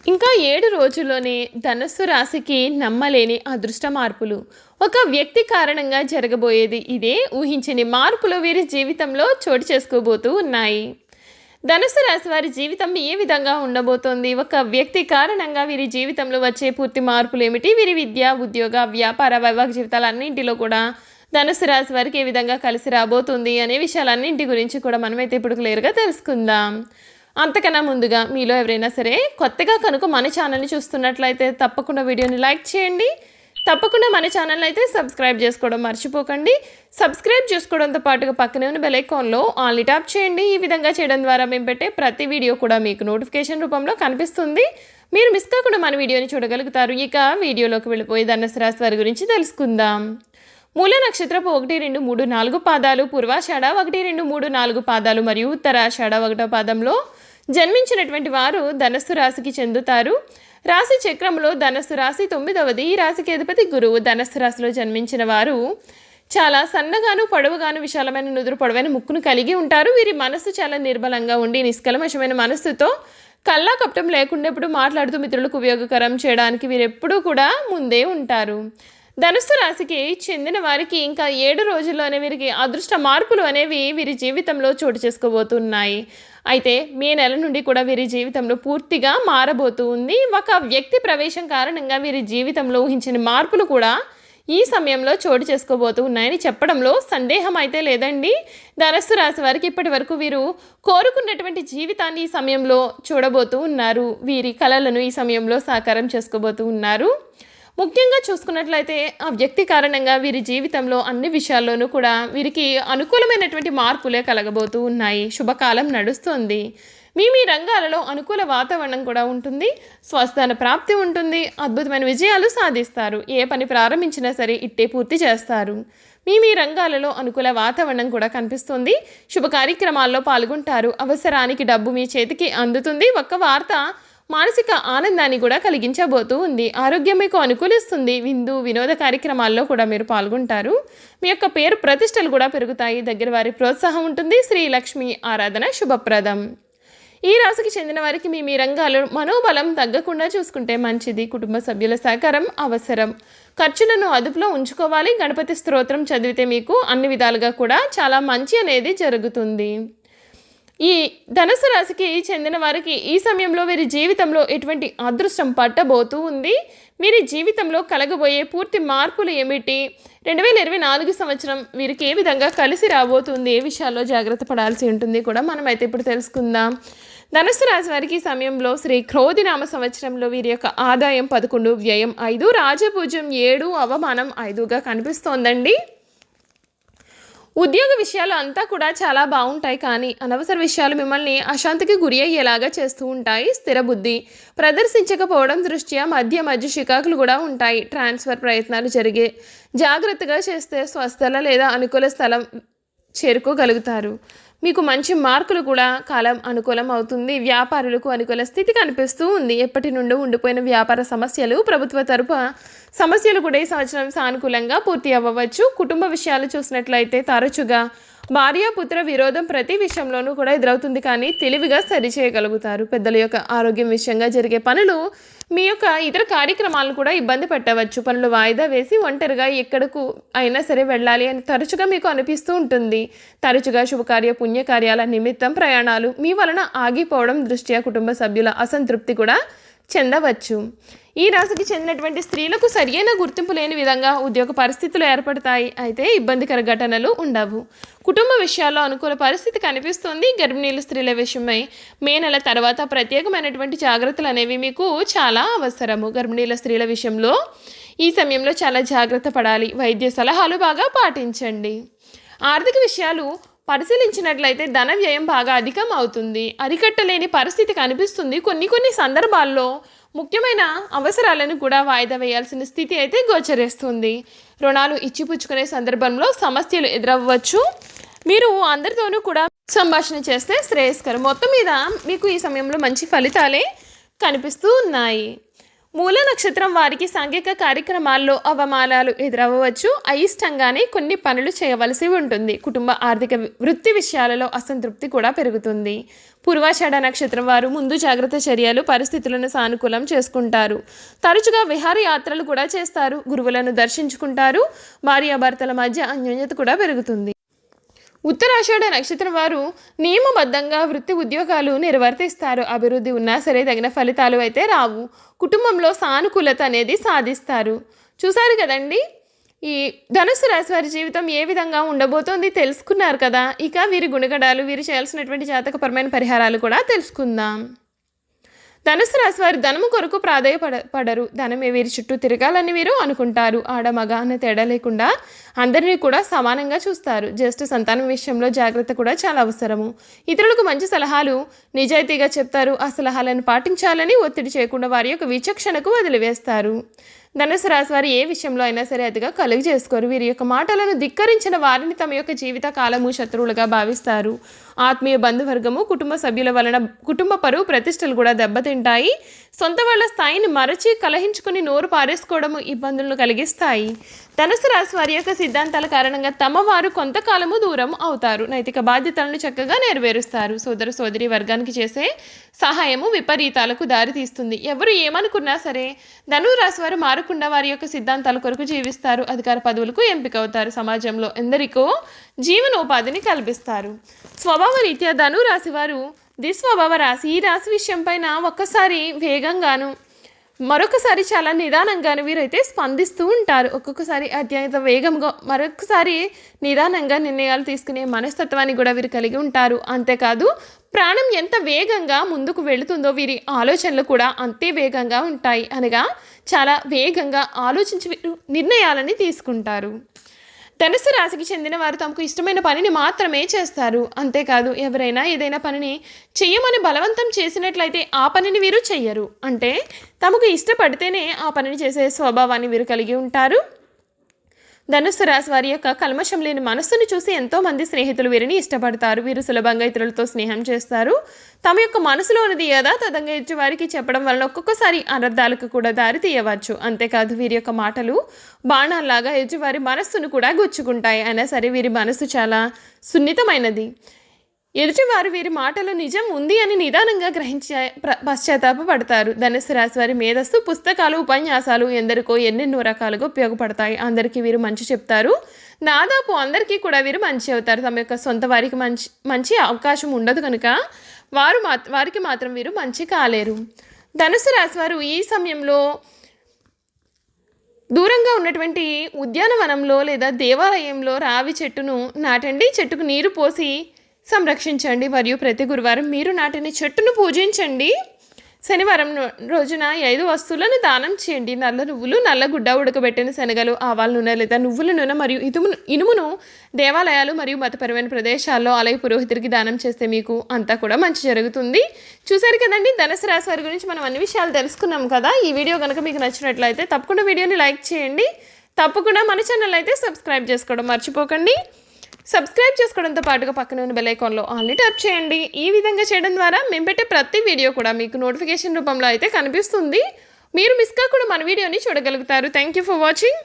ఇంకా 7 రోజుల్లోనే ధనస్సు రాశికి నమ్మలేని అదృష్ట మార్పులు. ఒక వ్యక్తి కారణంగా జరగబోయేది ఇదే ఊహించని మార్పులు వీరి జీవితంలో చోటు చేసుకోబోతూ ఉన్నాయి. ధనుస్సు రాశి వారి జీవితం ఏ విధంగా ఉండబోతోంది? ఒక వ్యక్తి కారణంగా వీరి జీవితంలో వచ్చే పూర్తి మార్పులు ఏమిటి? వీరి విద్య, ఉద్యోగ, వ్యాపార, వైవాహిక జీవితాలన్నింటిలో కూడా ధనుస్సు రాశి వారికి ఏ విధంగా కలిసి రాబోతుంది అనే విషయాలన్నింటి గురించి కూడా మనమైతే ఇప్పుడు క్లియర్గా తెలుసుకుందాం. అంతకన్నా ముందుగా మీలో ఎవరైనా సరే కొత్తగా కనుక మన ఛానల్ని చూస్తున్నట్లయితే తప్పకుండా వీడియోని లైక్ చేయండి. తప్పకుండా మన ఛానల్ని అయితే సబ్స్క్రైబ్ చేసుకోవడం మర్చిపోకండి. సబ్స్క్రైబ్ చేసుకోవడంతో పాటుగా పక్కనే ఉన్న బెల్ ఐకాన్లో ఆల్ని ట్యాప్ చేయండి. ఈ విధంగా చేయడం ద్వారా మేము పెట్టే ప్రతి వీడియో కూడా మీకు నోటిఫికేషన్ రూపంలో కనిపిస్తుంది. మీరు మిస్ కాకుండా మన వీడియోని చూడగలుగుతారు. ఇక వీడియోలోకి వెళ్ళిపోయి ధనుసు రాశి వారి గురించి తెలుసుకుందాం. మూల నక్షత్రపు 1, 2, 3, 4 పాదాలు, పూర్వాషాఢ 1, 2, 3, 4 పాదాలు మరియు ఉత్తరాషాఢ 1వ పాదంలో జన్మించినటువంటి వారు ధనస్సు రాశికి చెందుతారు. రాశి చక్రంలో ధనస్సు రాశి 9వది. ఈ రాశికి అధిపతి గురువు. ధనస్సు రాశిలో జన్మించిన వారు చాలా సన్నగాను, పొడవుగాను, విశాలమైన నుదురు, పొడవైన ముక్కును కలిగి ఉంటారు. వీరి మనస్సు చాలా నిర్మలంగా ఉండి నిష్కల్మషమైన మనస్సుతో కల్లా కపటం లేకుండా ఎప్పుడు మాట్లాడుతూ మిత్రులకు ఉపయోగకరం చేయడానికి వీరెప్పుడూ కూడా ముందే ఉంటారు. ధనుస్సు రాశికి చెందిన వారికి ఇంకా 7 రోజుల్లోనే వీరికి అదృష్ట మార్పులు అనేవి వీరి జీవితంలో చోటు చేసుకోబోతున్నాయి. అయితే మే నెల నుండి కూడా వీరి జీవితంలో పూర్తిగా మారబోతూ ఉంది. ఒక వ్యక్తి ప్రవేశం కారణంగా వీరి జీవితంలో ఊహించిన మార్పులు కూడా ఈ సమయంలో చోటు చేసుకోబోతూ ఉన్నాయని చెప్పడంలో సందేహం అయితే లేదండి. ధనుస్సు రాశి వారికి ఇప్పటి వరకు వీరు కోరుకున్నటువంటి జీవితాన్ని ఈ సమయంలో చూడబోతూ ఉన్నారు. వీరి కలలను ఈ సమయంలో సాకారం చేసుకోబోతూ ఉన్నారు. ముఖ్యంగా చూసుకున్నట్లయితే ఆ వ్యక్తి కారణంగా వీరి జీవితంలో అన్ని విషయాల్లోనూ కూడా వీరికి అనుకూలమైనటువంటి మార్పులే కలగబోతూ ఉన్నాయి. శుభకాలం నడుస్తుంది. మీ రంగాలలో అనుకూల వాతావరణం కూడా ఉంటుంది. స్వస్థాన ప్రాప్తి ఉంటుంది. అద్భుతమైన విజయాలు సాధిస్తారు. ఏ పని ప్రారంభించినా సరే ఇట్టే పూర్తి చేస్తారు. మీ రంగాలలో అనుకూల వాతావరణం కూడా కనిపిస్తుంది. శుభ కార్యక్రమాల్లో పాల్గొంటారు. అవసరానికి డబ్బు మీ చేతికి అందుతుంది. ఒక్క వార్త మానసిక ఆనందాన్ని కూడా కలిగించబోతూ ఉంది. ఆరోగ్యం మీకు అనుకూలిస్తుంది. విందు వినోద కార్యక్రమాల్లో కూడా మీరు పాల్గొంటారు. మీ యొక్క పేరు ప్రతిష్టలు కూడా పెరుగుతాయి. దగ్గర వారి ప్రోత్సాహం ఉంటుంది. శ్రీ లక్ష్మి ఆరాధన శుభప్రదం. ఈ రాశికి చెందిన వారికి మీ రంగాలు మనోబలం తగ్గకుండా చూసుకుంటే మంచిది. కుటుంబ సభ్యుల సహకారం అవసరం. ఖర్చులను అదుపులో ఉంచుకోవాలి. గణపతి స్తోత్రం చదివితే మీకు అన్ని విధాలుగా కూడా చాలా మంచి అనేది జరుగుతుంది. ఈ ధనుసు రాశికి చెందిన వారికి ఈ సమయంలో వీరి జీవితంలో ఎటువంటి అదృష్టం పట్టబోతూ ఉంది? వీరి జీవితంలో కలగబోయే పూర్తి మార్పులు ఏమిటి? 2024 సంవత్సరం వీరికి ఏ విధంగా కలిసి రాబోతుంది? ఏ విషయాల్లో జాగ్రత్త పడాల్సి ఉంటుంది కూడా మనమైతే ఇప్పుడు తెలుసుకుందాం. ధనుసు రాశి వారికి ఈ సమయంలో శ్రీ క్రోధినామ సంవత్సరంలో వీరి యొక్క ఆదాయం 11, వ్యయం 5, రాజపూజ్యం 7, అవమానం 5గా కనిపిస్తోందండి. ఉద్యోగ విషయాలు అంతా కూడా చాలా బాగుంటాయి. కానీ అనవసర విషయాలు మిమ్మల్ని అశాంతికి గురి అయ్యేలాగా చేస్తూ ఉంటాయి. స్థిర బుద్ధి ప్రదర్శించకపోవడం దృష్ట్యా మధ్య చికాకులు కూడా ఉంటాయి. ట్రాన్స్ఫర్ ప్రయత్నాలు జరిగే జాగ్రత్తగా చేస్తే స్వస్థల లేదా అనుకూల స్థలం చేరుకోగలుగుతారు. మీకు మంచి మార్కులు కూడా కాలం అనుకూలం అవుతుంది. వ్యాపారులకు అనుకూల స్థితి కనిపిస్తూ ఉంది. ఎప్పటి నుండి ఉండిపోయిన వ్యాపార సమస్యలు, ప్రభుత్వ తరపు సమస్యలు కూడా ఈ సంవత్సరం సానుకూలంగా పూర్తి అవ్వవచ్చు. కుటుంబ విషయాలు చూసినట్లయితే తరచుగా భార్యాపుత్ర విరోధం ప్రతి విషయంలోనూ కూడా ఎదురవుతుంది. కానీ తెలివిగా సరిచేయగలుగుతారు. పెద్దల యొక్క ఆరోగ్యం విషయంగా జరిగే పనులు మీ యొక్క ఇతర కార్యక్రమాలను కూడా ఇబ్బంది పెట్టవచ్చు. పనులు వాయిదా వేసి ఒంటరిగా ఎక్కడకు అయినా సరే వెళ్ళాలి అని తరచుగా మీకు అనిపిస్తూ ఉంటుంది. తరచుగా శుభకార్య పుణ్యకార్యాల నిమిత్తం ప్రయాణాలు మీ వలన ఆగిపోవడం దృష్ట్యా కుటుంబ సభ్యుల అసంతృప్తి కూడా చెందవచ్చు. ఈ రాశికి చెందినటువంటి స్త్రీలకు సరియైన గుర్తింపు లేని విధంగా ఉద్యోగ పరిస్థితులు ఏర్పడతాయి. అయితే ఇబ్బందికర ఘటనలు ఉండవు. కుటుంబ విషయాల్లో అనుకూల పరిస్థితి కనిపిస్తుంది. గర్భిణీల స్త్రీల విషయమై మే నెల తర్వాత ప్రత్యేకమైనటువంటి జాగ్రత్తలు అనేవి మీకు చాలా అవసరము. గర్భిణీల స్త్రీల విషయంలో ఈ సమయంలో చాలా జాగ్రత్త పడాలి. వైద్య సలహాలు బాగా పాటించండి. ఆర్థిక విషయాలు పరిశీలించినట్లయితే ధన వ్యయం బాగా అధికం అవుతుంది. అరికట్టలేని పరిస్థితి కనిపిస్తుంది. కొన్ని సందర్భాల్లో ముఖ్యమైన అవసరాలను కూడా వాయిదా వేయాల్సిన స్థితి అయితే గోచరిస్తుంది. రుణాలు ఇచ్చిపుచ్చుకునే సందర్భంలో సమస్యలు ఎదురవ్వచ్చు. మీరు అందరితోనూ కూడా సంభాషణ చేస్తే శ్రేయస్కరం. మొత్తం మీద మీకు ఈ సమయంలో మంచి ఫలితాలే కనిపిస్తూ ఉన్నాయి. మూల నక్షత్రం వారికి సాంఘిక కార్యక్రమాల్లో అవమానాలు ఎదురవ్వచ్చు. అయిష్టంగానే కొన్ని పనులు చేయవలసి ఉంటుంది. కుటుంబ ఆర్థిక వృత్తి విషయాలలో అసంతృప్తి కూడా పెరుగుతుంది. పూర్వాషాఢ నక్షత్రం వారు ముందు జాగ్రత్త చర్యలు పరిస్థితులను సానుకూలం చేసుకుంటారు. తరచుగా విహారయాత్రలు కూడా చేస్తారు. గురువులను దర్శించుకుంటారు. భార్యాభర్తల మధ్య అన్యోన్యత కూడా పెరుగుతుంది. ఉత్తరాషాఢ నక్షత్రం వారు నియమబద్ధంగా వృత్తి ఉద్యోగాలు నిర్వర్తిస్తారు. అభివృద్ధి ఉన్నా సరే తగిన ఫలితాలు అయితే రావు. కుటుంబంలో సానుకూలత అనేది సాధిస్తారు. చూసారు కదండి, ఈ ధనుస్సు రాశి వారి జీవితం ఏ విధంగా ఉండబోతోంది తెలుసుకున్నారు కదా. ఇక వీరి గుణగణాలు, వీరు చేయాల్సినటువంటి జాతకపరమైన పరిహారాలు కూడా తెలుసుకుందాం. ధనుసు రాశి వారు ధనము కొరకు ప్రాధాయపడరు. ధనమే వీరి చుట్టూ తిరగాలని వీరు అనుకుంటారు. ఆడ మగ అనే తేడా లేకుండా అందరినీ కూడా సమానంగా చూస్తారు. జ్యేష్ఠ సంతానం విషయంలో జాగ్రత్త కూడా చాలా అవసరము. ఇతరులకు మంచి సలహాలు నిజాయితీగా చెప్తారు. ఆ సలహాలను పాటించాలని ఒత్తిడి చేయకుండా వారి యొక్క విచక్షణకు వదిలివేస్తారు. ధనుసు రాశి వారు ఏ విషయంలో అయినా సరే అతిగా కలుగు చేసుకోరు. వీరి యొక్క మాటలను ధిక్కరించిన వారిని తమ యొక్క జీవిత కాలము శత్రువులుగా భావిస్తారు. ఆత్మీయ బంధువర్గము, కుటుంబ సభ్యుల వలన కుటుంబ పరువు ప్రతిష్టలు కూడా దెబ్బతింటాయి. సొంత వాళ్ళ స్థాయిని మరచి కలహించుకుని నోరు పారేసుకోవడము ఇబ్బందులను కలిగిస్తాయి. ధనుసు రాశి వారి యొక్క సిద్ధాంతాల కారణంగా తమ వారు కొంతకాలము దూరం అవుతారు. నైతిక బాధ్యతలను చక్కగా నెరవేరుస్తారు. సోదర సోదరి వర్గానికి చేసే సహాయము విపరీతాలకు దారితీస్తుంది. ఎవరు ఏమనుకున్నా సరే ధనుసు రాశి వారు మారకుండా వారి యొక్క సిద్ధాంతాల కొరకు జీవిస్తారు. అధికార పదవులకు ఎంపిక అవుతారు. సమాజంలో ఎందరికో జీవనోపాధిని కల్పిస్తారు. స్వభావ రీత్యా ధనుసు రాశి వారు దిస్వభావ రాశి. ఈ రాశి విషయం పైన ఒక్కసారి వేగంగాను, మరొకసారి చాలా నిదానంగాను వీరైతే స్పందిస్తూ ఉంటారు. ఒక్కొక్కసారి అత్యంత వేగంగా, మరొకసారి నిదానంగా నిర్ణయాలు తీసుకునే మనస్తత్వాన్ని కూడా వీరు కలిగి ఉంటారు. అంతేకాదు ప్రాణం ఎంత వేగంగా ముందుకు వెళుతుందో వీరి ఆలోచనలు కూడా అంతే వేగంగా ఉంటాయి. అనగా చాలా వేగంగా ఆలోచించి వీరు నిర్ణయాలని తీసుకుంటారు. ధనుసు రాశికి చెందిన వారు తమకు ఇష్టమైన పనిని మాత్రమే చేస్తారు. అంతేకాదు ఎవరైనా ఏదైనా పనిని చెయ్యమని బలవంతం చేసినట్లయితే ఆ పనిని వీరు చెయ్యరు. అంటే తమకు ఇష్టపడితేనే ఆ పనిని చేసే స్వభావాన్ని వీరు కలిగి ఉంటారు. ధనుస్సు రాశి వారి యొక్క కల్మషం లేని మనస్సును చూసి ఎంతోమంది స్నేహితులు వీరిని ఇష్టపడతారు. వీరు సులభంగా ఇతరులతో స్నేహం చేస్తారు. తమ యొక్క మనసులో ఉన్నది యథాతథంగా ఎదుటి వారికి చెప్పడం వలన ఒక్కొక్కసారి అనర్థాలకు కూడా దారి తీయవచ్చు. అంతేకాదు వీరి యొక్క మాటలు బాణాల్లాగా ఎదుటివారి మనస్సును కూడా గుచ్చుకుంటాయి. అయినా సరే వీరి మనస్సు చాలా సున్నితమైనది. ఎదుటివారు వీరి మాటలు నిజం ఉంది అని నిదానంగా గ్రహించే పశ్చాత్తాపడతారు. ధనుసు రాశి వారి మేధస్సు, పుస్తకాలు, ఉపన్యాసాలు ఎందరికో ఎన్నెన్నో రకాలుగా ఉపయోగపడతాయి. అందరికీ వీరు మంచి చెప్తారు. దాదాపు అందరికీ కూడా వీరు మంచి అవుతారు. తమ యొక్క సొంత వారికి మంచి అవకాశం ఉండదు కనుక వారికి మాత్రం వీరు మంచి కాలేరు. ధనుసు రాశి వారు ఈ సమయంలో దూరంగా ఉన్నటువంటి ఉద్యానవనంలో లేదా దేవాలయంలో రావి చెట్టును నాటండి. చెట్టుకు నీరు పోసి సంరక్షించండి. మరియు ప్రతి గురువారం మీరు నాటిన చెట్టును పూజించండి. శనివారం రోజున 5 వస్తువులను దానం చేయండి. నల్ల నువ్వులు, నల్లగుడ్డ, ఉడకబెట్టిన శనగలు, ఆవాల నూనె లేదా నువ్వుల నూనె మరియు ఇనుమును దేవాలయాలు మరియు మతపరమైన ప్రదేశాల్లో ఆలయ పురోహితుడికి దానం చేస్తే మీకు అంతా కూడా మంచి జరుగుతుంది. చూసారు కదండి, ధనుసు రాశి వారి గురించి మనం అన్ని విషయాలు తెలుసుకున్నాం కదా. ఈ వీడియో కనుక మీకు నచ్చినట్లయితే తప్పకుండా వీడియోని లైక్ చేయండి. తప్పకుండా మన ఛానల్ అయితే సబ్స్క్రైబ్ చేసుకోవడం మర్చిపోకండి. సబ్స్క్రైబ్ చేసుకోవడంతో పాటుగా పక్కన ఉన్న బెల్ ఐకాన్లో ఆల్ని ట్యాప్ చేయండి. ఈ విధంగా చేయడం ద్వారా మేము పెట్టే ప్రతి వీడియో కూడా మీకు నోటిఫికేషన్ రూపంలో అయితే కనిపిస్తుంది. మీరు మిస్ కాకుండా మన వీడియోని చూడగలుగుతారు. Thank you for watching.